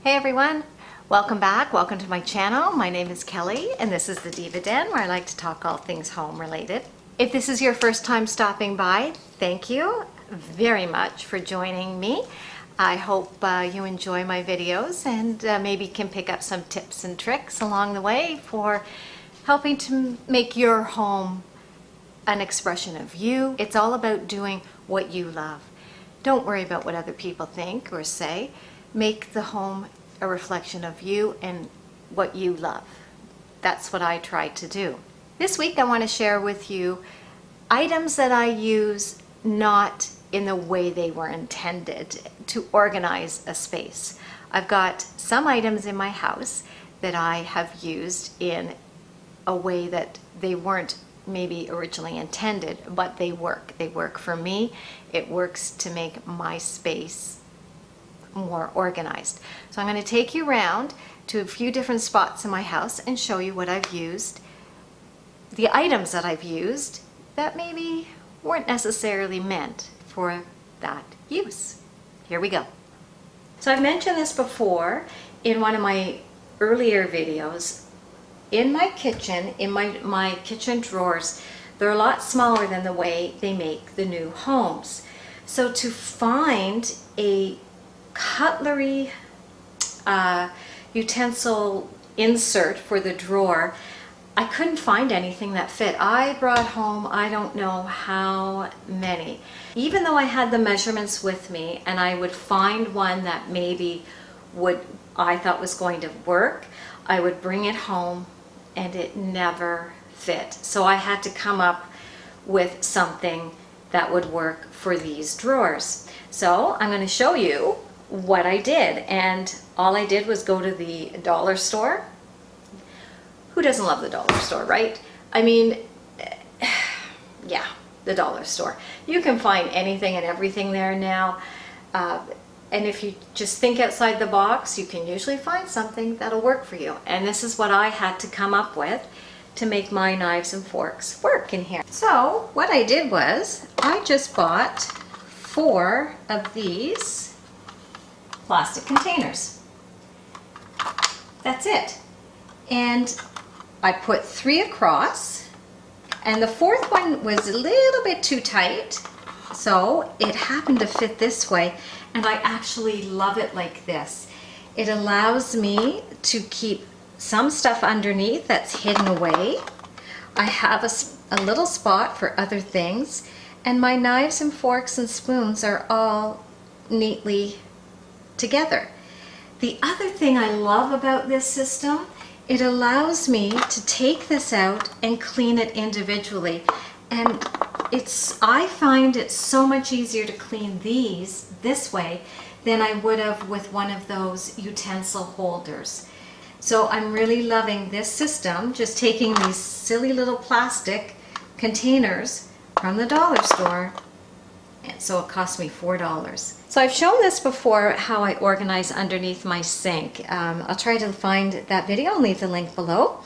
Hey everyone, welcome back. Welcome to my channel. My name is Kelly and this is the Diva Den, where I like to talk all things home related. If this is your first time stopping by, thank you very much for joining me. I hope you enjoy my videos and maybe can pick up some tips and tricks along the way for helping to make your home an expression of you. It's all about doing what you love. Don't worry about what other people think or say. Make the home a reflection of you and what you love. That's what I try to do. This week I want to share with you items that I use not in the way they were intended to organize a space. I've got some items in my house that I have used in a way that they weren't maybe originally intended, but they work. They work for me. It works to make my space more organized. So I'm going to take you around to a few different spots in my house and show you what I've used, the items that I've used that maybe weren't necessarily meant for that use. Here we go. So I've mentioned this before in one of my earlier videos. In my kitchen, in my kitchen drawers, they're a lot smaller than the way they make the new homes. So to find a cutlery utensil insert for the drawer, I couldn't find anything that fit. I brought home I don't know how many. Even though I had the measurements with me and I would find one that maybe I thought was going to work, I would bring it home and it never fit. So I had to come up with something that would work for these drawers. So I'm going to show you what I did, and all I did was go to the dollar store. Who doesn't love the dollar store, right? I mean, yeah, the dollar store. You can find anything and everything there now, and if you just think outside the box, you can usually find something that'll work for you. And this is what I had to come up with to make my knives and forks work in here. So what I did was I just bought 4 of these plastic containers. That's it. And I put 3 across, and the 4th one was a little bit too tight, so it happened to fit this way, and I actually love it like this. It allows me to keep some stuff underneath that's hidden away. I have a little spot for other things, and my knives and forks and spoons are all neatly together. The other thing I love about this system, it allows me to take this out and clean it individually, and I find it so much easier to clean these this way than I would have with one of those utensil holders. So I'm really loving this system, just taking these silly little plastic containers from the dollar store. And so it cost me $4. So I've shown this before, how I organize underneath my sink. I'll try to find that video and leave the link below.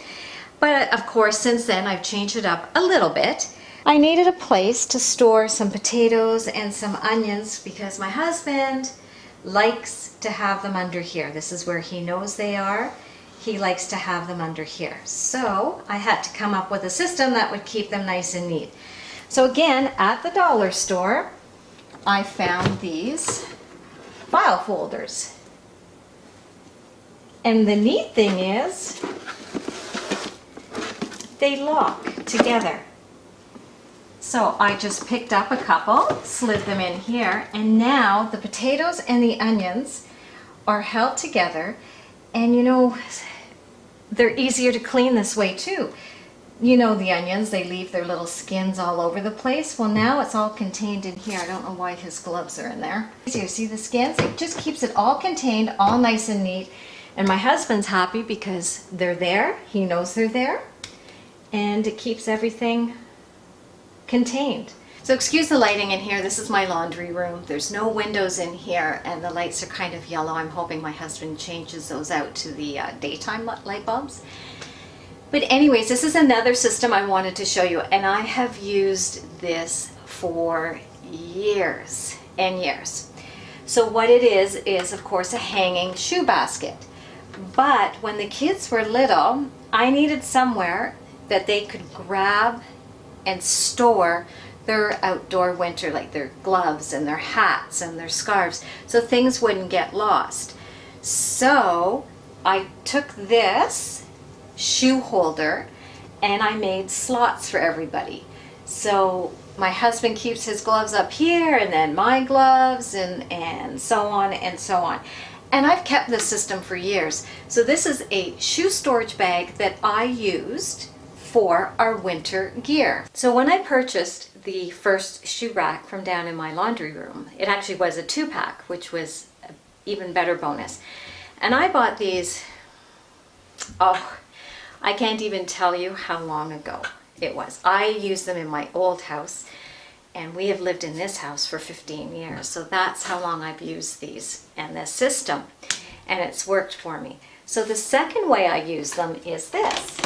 But of course, since then I've changed it up a little bit. I needed a place to store some potatoes and some onions because my husband likes to have them under here. This is where he knows they are. He likes to have them under here. So I had to come up with a system that would keep them nice and neat. So again, at the dollar store, I found these file folders. And the neat thing is, they lock together. So I just picked up a couple, slid them in here, and now the potatoes and the onions are held together, and you know, they're easier to clean this way too. You know, the onions, they leave their little skins all over the place. Well, now it's all contained in here. I don't know why his gloves are in there. You see the skins? It just keeps it all contained, all nice and neat. And my husband's happy because they're there. He knows they're there. And it keeps everything contained. So excuse the lighting in here. This is my laundry room. There's no windows in here and the lights are kind of yellow. I'm hoping my husband changes those out to the daytime light bulbs. But anyways, this is another system I wanted to show you, and I have used this for years and years. So what it is of course a hanging shoe basket. But when the kids were little, I needed somewhere that they could grab and store their outdoor winter, like their gloves and their hats and their scarves, so things wouldn't get lost. So I took this shoe holder and I made slots for everybody. So my husband keeps his gloves up here, and then my gloves, and so on and so on. And I've kept this system for years. So this is a shoe storage bag that I used for our winter gear. So when I purchased the first shoe rack from down in my laundry room, it actually was a 2-pack, which was an even better bonus. And I bought these, oh, I can't even tell you how long ago it was. I used them in my old house, and we have lived in this house for 15 years. So that's how long I've used these and this system, and it's worked for me. So the second way I use them is this.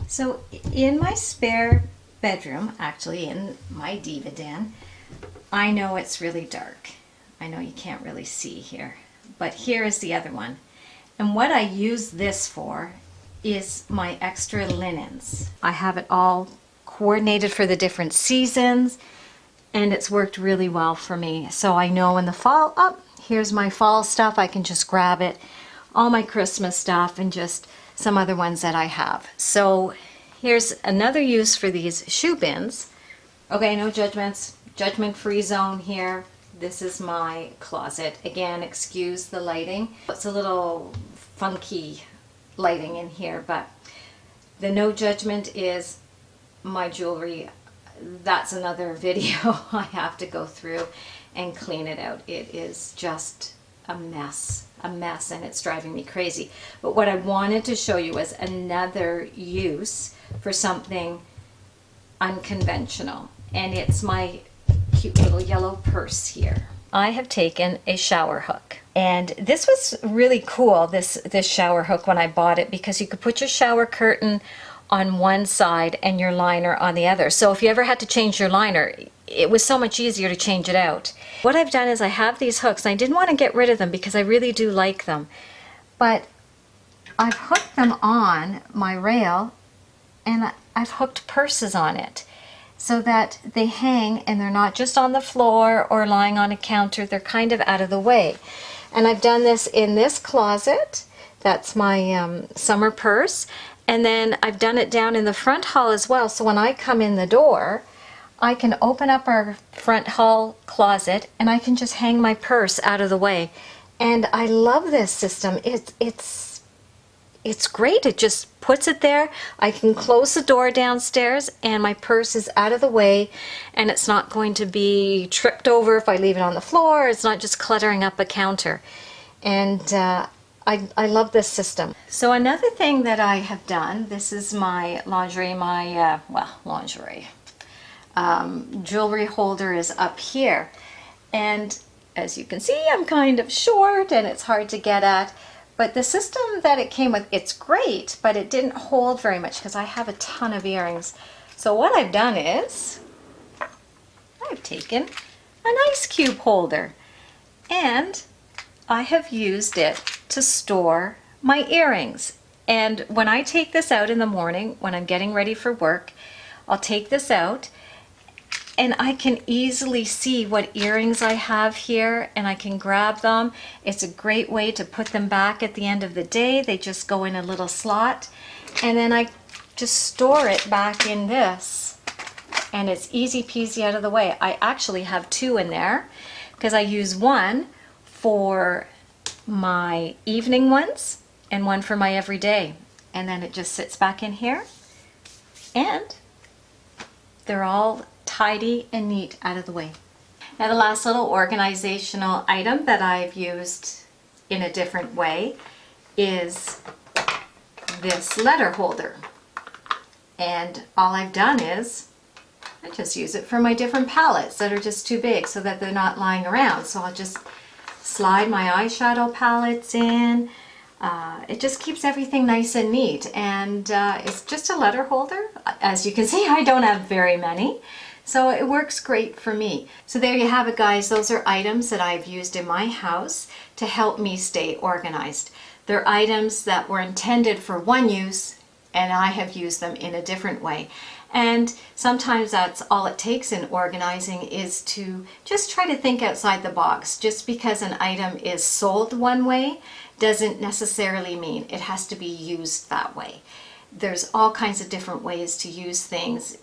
So in my spare bedroom, actually in my diva den, I know it's really dark. I know you can't really see here, but here is the other one. And what I use this for is my extra linens. I have it all coordinated for the different seasons, and it's worked really well for me. So I know in the fall, oh, here's my fall stuff, I can just grab it, all my Christmas stuff, and just some other ones that I have. So here's another use for these shoe bins. Okay, no judgments, judgment-free zone here. This is my closet. Again, excuse the lighting. It's a little funky lighting in here, but the no judgment is my jewelry. That's another video I have to go through and clean it out. It is just a mess, and it's driving me crazy. But what I wanted to show you was another use for something unconventional, and it's my cute little yellow purse here. I have taken a shower hook, and this was really cool, this shower hook, when I bought it, because you could put your shower curtain on one side and your liner on the other. So if you ever had to change your liner, it was so much easier to change it out. What I've done is I have these hooks, and I didn't want to get rid of them because I really do like them, but I've hooked them on my rail, and I've hooked purses on it so that they hang and they're not just on the floor or lying on a counter. They're kind of out of the way. And I've done this in this closet. That's my summer purse. And then I've done it down in the front hall as well. So when I come in the door, I can open up our front hall closet and I can just hang my purse out of the way. And I love this system. It's great. It just puts it there. I can close the door downstairs and my purse is out of the way, and it's not going to be tripped over if I leave it on the floor. It's not just cluttering up a counter. And I love this system. So another thing that I have done, this is my lingerie, jewelry holder is up here. And as you can see, I'm kind of short and it's hard to get at. But the system that it came with, it's great, but it didn't hold very much because I have a ton of earrings. So what I've done is, I've taken an ice cube holder and I have used it to store my earrings. And when I take this out in the morning, when I'm getting ready for work, I'll take this out and I can easily see what earrings I have here, and I can grab them. It's a great way to put them back at the end of the day. They just go in a little slot, and then I just store it back in this, and it's easy peasy out of the way. I actually have two in there because I use one for my evening ones and one for my everyday, and then it just sits back in here, and they're all tidy and neat out of the way. Now the last little organizational item that I've used in a different way is this letter holder. And all I've done is I just use it for my different palettes that are just too big so that they're not lying around. So I'll just slide my eyeshadow palettes in. It just keeps everything nice and neat, and it's just a letter holder. As you can see, I don't have very many. So it works great for me. So there you have it, guys. Those are items that I've used in my house to help me stay organized. They're items that were intended for one use, and I have used them in a different way. And sometimes that's all it takes in organizing, is to just try to think outside the box. Just because an item is sold one way doesn't necessarily mean it has to be used that way. There's all kinds of different ways to use things.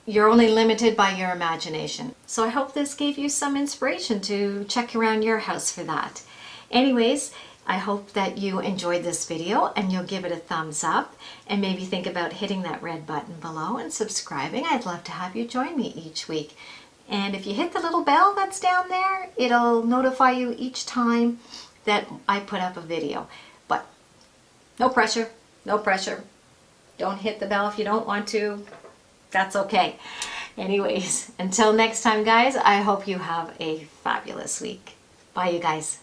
You're only limited by your imagination. So I hope this gave you some inspiration to check around your house for that. Anyways, I hope that you enjoyed this video and you'll give it a thumbs up and maybe think about hitting that red button below and subscribing. I'd love to have you join me each week. And if you hit the little bell that's down there, it'll notify you each time that I put up a video. But no pressure, no pressure. Don't hit the bell if you don't want to. That's okay. Anyways, until next time, guys, I hope you have a fabulous week. Bye, you guys.